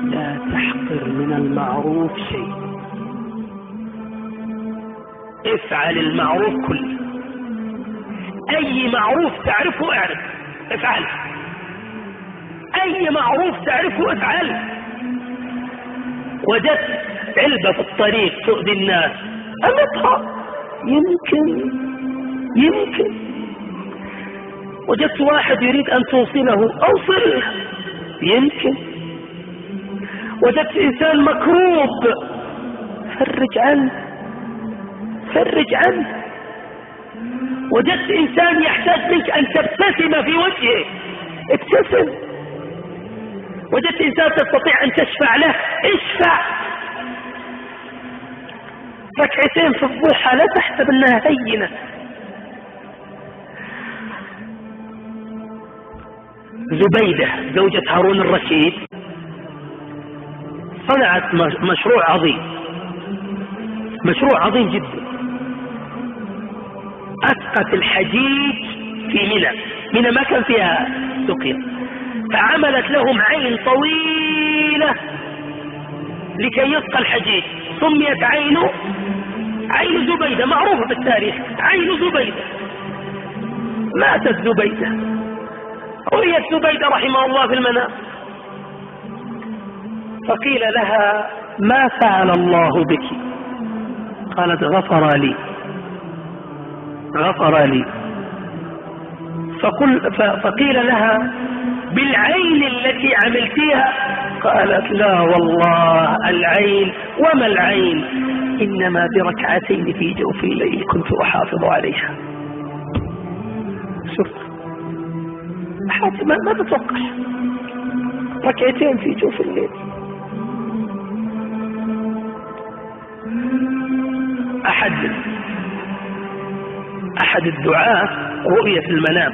لا تحقر من المعروف شيء، افعل المعروف كله. اي معروف تعرفه اعرف افعل، اي معروف تعرفه افعل. وجدت علبة في الطريق تؤذي الناس امطها، يمكن وجدت واحد يريد ان توصله اوصله، يمكن وجدت انسان مكروب فرج عنه، وجدت انسان يحتاج منك ان تبتسم في وجهه ابتسم، وجدت انسان تستطيع ان تشفع له اشفع. ركعتين في الضحى لا تحسب انها هينة. زبيدة زوجة هارون الرشيد صنعت مشروع عظيم جدا. أسقت الحجيج في منى ما كان فيها سقيا، فعملت لهم عين طويلة لكي يسقى الحجيج، سميت عين زبيدة، معروفة بالتاريخ عين زبيدة. ماتت زبيدة، رؤيت زبيدة رحمه الله في المنام، فقيل لها ما فعل الله بك؟ قالت غفر لي. فقيل لها بالعين التي عملتيها؟ قالت لا والله العين وما العين، إنما بركعتين في جوف الليل كنت أحافظ عليها. شوف حاجة ما تتوقع، ركعتين في جوف الليل. أحد الدعاة رؤية في المنام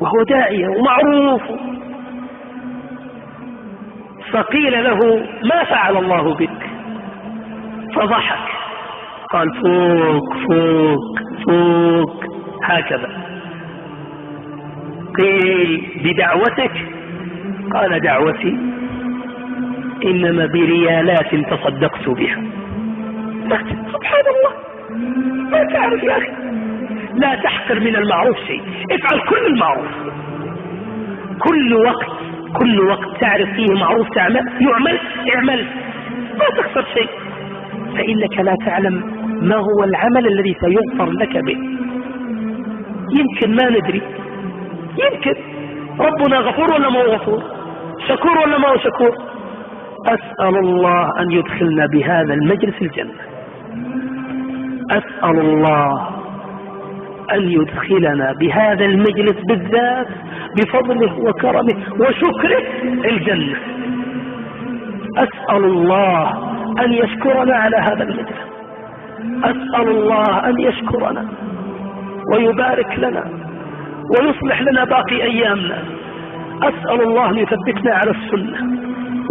وهو داعية ومعروف، فقيل له ما فعل الله بك؟ فضحك قال فوق هكذا. قيل بدعوتك؟ قال دعوتي إنما بريالات تصدقت بها. سبحان الله، ما تعرف يا أخي. لا تحقر من المعروف شيء، افعل كل المعروف. كل وقت تعرف فيه معروف اعمل، ما تخسر شيء، فإنك لا تعلم ما هو العمل الذي سيغفر لك به. يمكن ما ندري، يمكن ربنا غفور ولا ما هو غفور، شكور ولا ما هو شكور. أسأل الله أن يدخلنا بهذا المجلس الجنة، أسأل الله أن يدخلنا بهذا المجلس بالذات بفضله وكرمه وشكره الجنة. أسأل الله أن يشكرنا على هذا المجلس، أسأل الله أن يشكرنا ويبارك لنا ويصلح لنا باقي أيامنا. أسأل الله أن يثبتنا على السنة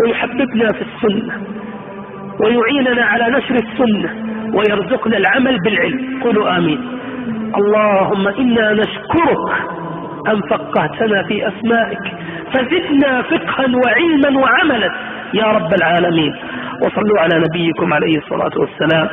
ويحببنا في السنة ويعيننا على نشر السنة ويرزقنا العمل بالعلم. قولوا آمين. اللهم إنا نشكرك أن فقهتنا في أسمائك، فزدنا فقها وعلما وعملا يا رب العالمين. وصلوا على نبيكم عليه الصلاة والسلام.